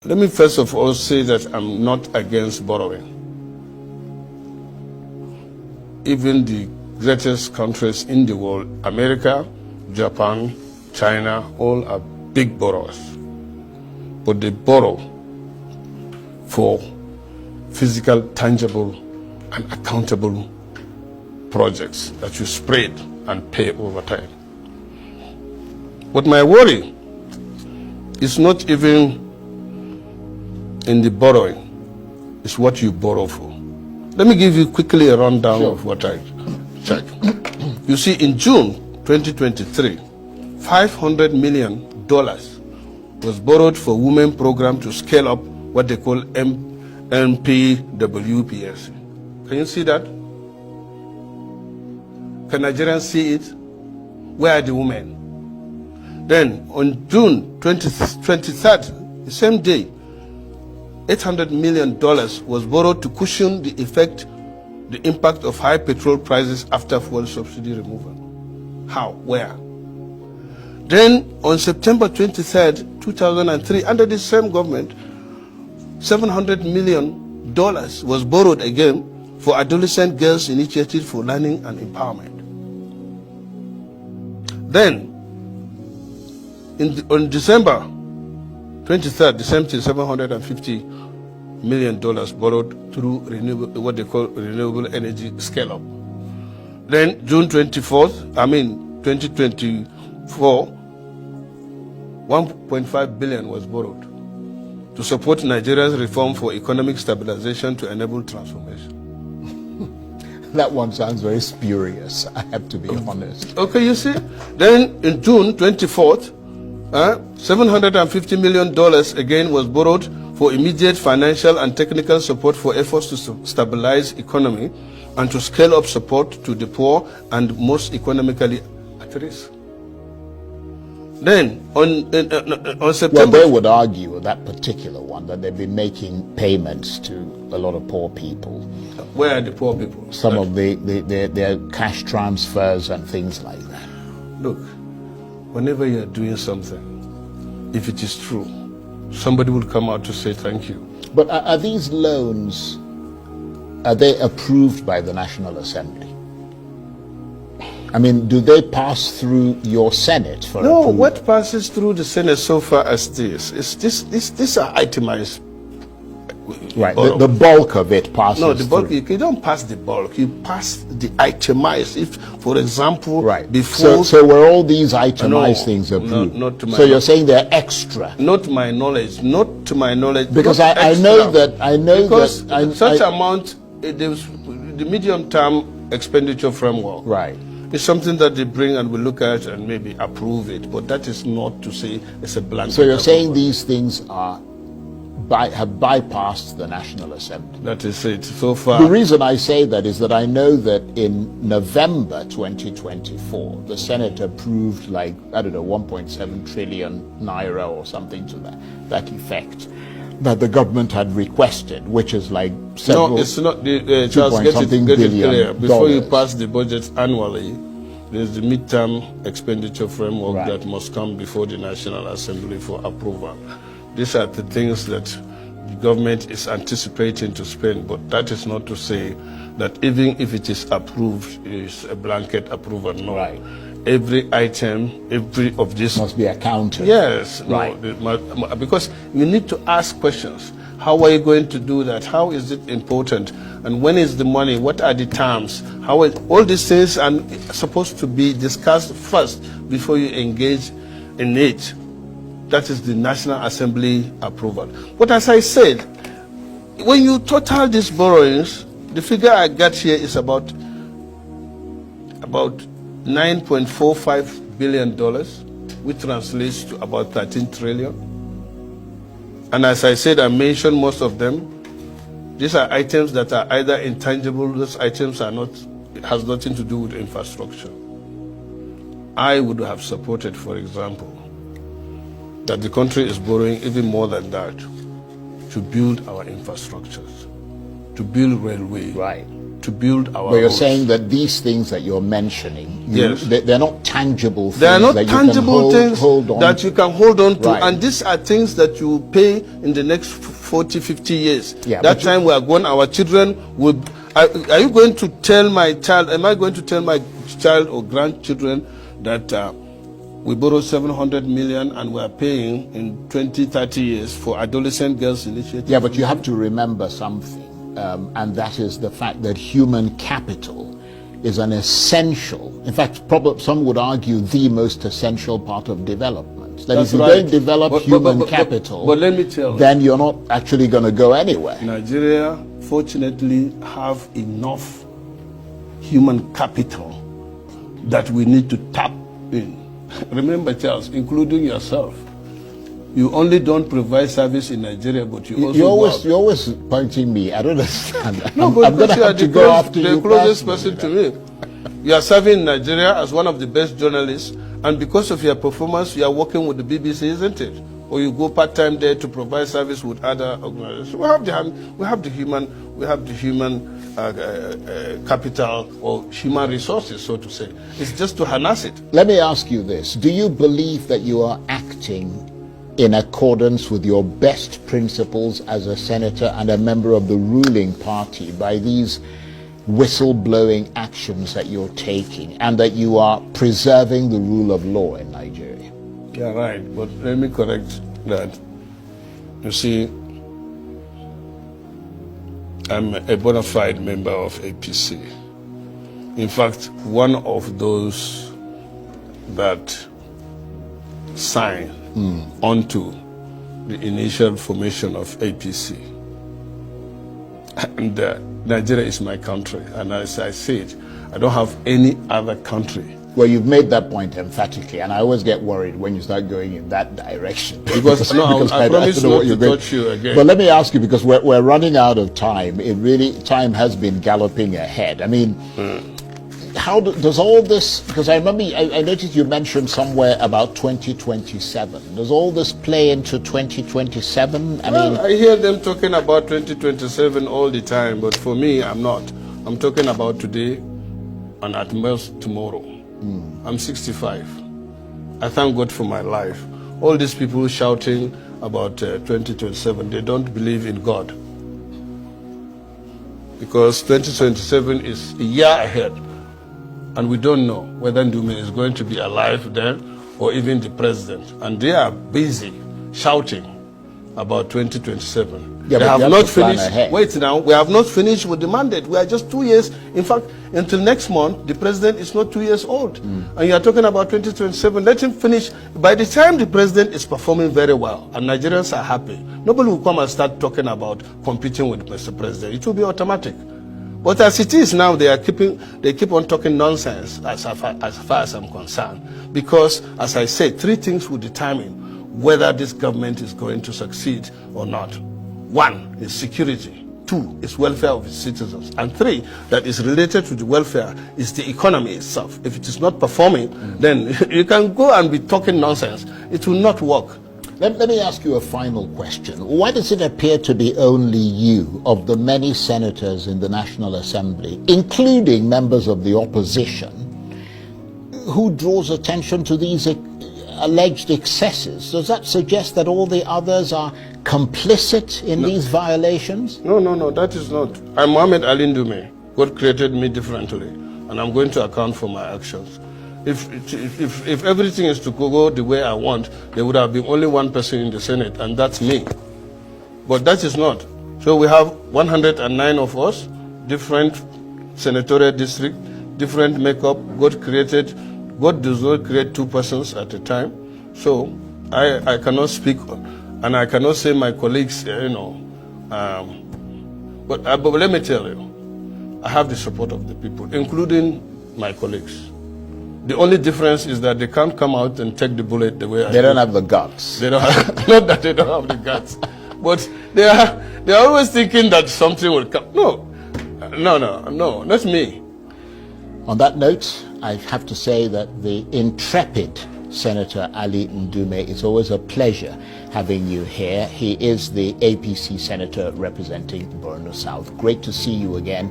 Let me first of all say that I'm not against borrowing. Even the greatest countries in the world, America, Japan, China, all are big borrowers. But they borrow for physical, tangible, and accountable projects that you spread and pay over time. But my worry is not even in the borrowing, it's what you borrow for. Let me give you quickly a rundown of what I checked. You see, in June 2023, $500 million was borrowed for women program to scale up what they call NPWPS. Can you see that? Can Nigerians see it? Where are the women? Then on June 23rd, the same day, $800 million was borrowed to cushion the impact of high petrol prices after fuel subsidy removal. How? Where? Then on September 23rd, 2003, under the same government, $700 million was borrowed again for Adolescent Girls Initiative for Learning and Empowerment. Then, on December 23rd, the same thing, $750 million borrowed through what they call renewable energy scale-up. Then June 2024, $1.5 billion was borrowed to support Nigeria's reform for economic stabilization to enable transformation. That one sounds very spurious, I have to be honest. Okay, you see? Then in June 24th, $750 million again was borrowed for immediate financial and technical support for efforts to stabilize economy and to scale up support to the poor and most economically at risk. Then on September... Well, they would argue with that particular one that they've been making payments to a lot of poor people. Where are the poor people? Some of their cash transfers and things like that. Look, whenever you're doing something, if it is true, somebody will come out to say thank you. But are these loans, are they approved by the National Assembly? I mean, do they pass through your Senate for approval? No, what passes through the Senate so far as this is these are itemized. Right, the bulk of it passes No, the bulk, through. you don't pass the bulk, you pass the itemized. If, for example, right. before... So were all these itemized things approved? Not to my so you're saying they're extra? Not to my knowledge, not to my knowledge. Because I know that... Because such amount, the medium-term expenditure framework. Right. It's something that they bring and we look at and maybe approve it, but that is not to say it's a blanket. So you're saying these things have bypassed the National Assembly? That is it, so far. The reason I say that is that I know that in November 2024, the Senate approved 1.7 trillion naira or something to that effect, that the government had requested, which is several... No, it's not. Charles, get it clear. Before you pass the budget annually, there's the midterm expenditure framework that must come before the National Assembly for approval. These are the things that the government is anticipating to spend, but that is not to say that even if it is approved, it is a blanket approval. No. Right. Every item, every of this must be accounted. Yes, right. No, because you need to ask questions. How are you going to do that? How is it important? And when is the money? What are the terms? All these things are supposed to be discussed first before you engage in it. That is the National Assembly approval. But as I said, when you total these borrowings, the figure I got here is about $9.45 billion, which translates to about 13 trillion. And as I said, I mentioned most of them. These are items that are either intangible, those items are not, it has nothing to do with infrastructure. I would have supported, for example, that the country is borrowing even more than that to build our infrastructures, to build railway, right, to build our But you're roads. saying that these things that you're mentioning, Yes. they're not tangible things They are not that tangible you can hold on that you can hold on to, Right. and these are things that you pay in the next 40, 50 years. Yeah, that but time we are gone, our children will. Are you going to tell my child? Am I going to tell my child or grandchildren that we borrowed 700 million and we are paying in 20, 30 years for adolescent girls initiative? Yeah, but you have to remember something, and that is the fact that human capital is an essential, in fact, probably some would argue the most essential part of development. That That's if you right. don't develop But human capital, but let me tell you, then you're not actually going to go anywhere. Nigeria, fortunately, have enough human capital that we need to tap in. Remember, Charles, including yourself, you only don't provide service in Nigeria, but you also You're always pointing me. I don't understand. No, I'm but going to you are have to the, go after the you closest personally. person to me. You are serving Nigeria as one of the best journalists, and because of your performance, you are working with the BBC, isn't it? Or you go part-time there to provide service with other organizations. We have the human capital or human resources, so to say. It's just to harness it. Let me ask you this. Do you believe that you are acting in accordance with your best principles as a senator and a member of the ruling party by these whistleblowing actions that you're taking, and that you are preserving the rule of law in Nigeria? Yeah, right. But let me correct that. You see, I'm a bona fide member of APC. In fact, one of those that signed onto the initial formation of APC. And Nigeria is my country. And as I said, I don't have any other country. Well, you've made that point emphatically, and I always get worried when you start going in that direction. Because I promise don't know not what to you're going- touch you again. But let me ask you, because we're running out of time. Time has been galloping ahead. I mean, how does all this, because I remember, I noticed you mentioned somewhere about 2027. Does all this play into 2027? I hear them talking about 2027 all the time, but for me, I'm not. I'm talking about today and at most tomorrow. I'm 65. I thank God for my life. All these people shouting about 2027, they don't believe in God. Because 2027 is a year ahead. And we don't know whether Ndume is going to be alive then or even the president. And they are busy shouting about 2027. Yeah, they but have you have not to plan finished. ahead. Wait now, we have not finished with the mandate. We are just 2 years. In fact, until next month, the president is not 2 years old. And you are talking about 2027. Let him finish. By the time the president is performing very well and Nigerians are happy, nobody will come and start talking about competing with Mr. President. It will be automatic. But as it is now, they keep on talking nonsense as far as I'm concerned. Because, as I said, three things will determine whether this government is going to succeed or not. One is security. Two is welfare of its citizens. And three, that is related to the welfare, is the economy itself. If it is not performing, then you can go and be talking nonsense. It will not work. Let me ask you a final question. Why does it appear to be only you, of the many senators in the National Assembly, including members of the opposition, who draws attention to these alleged excesses? Does that suggest that all the others are complicit in these violations? No, that is not. I'm Mohammed Ali Ndume. God created me differently, and I'm going to account for my actions. If everything is to go the way I want, there would have been only one person in the Senate, and that's me. But that is not. So we have 109 of us, different senatorial district, different makeup. God does not create two persons at a time. So I cannot speak, and I cannot say my colleagues, but let me tell you, I have the support of the people, including my colleagues. The only difference is that they can't come out and take the bullet the way I do. They don't have the guts. They don't have, not that they don't have the guts, but they are always thinking that something will come. No, not me. On that note, I have to say that the intrepid Senator Ali Ndume, it's always a pleasure having you here. He is the APC Senator representing Borno South. Great to see you again.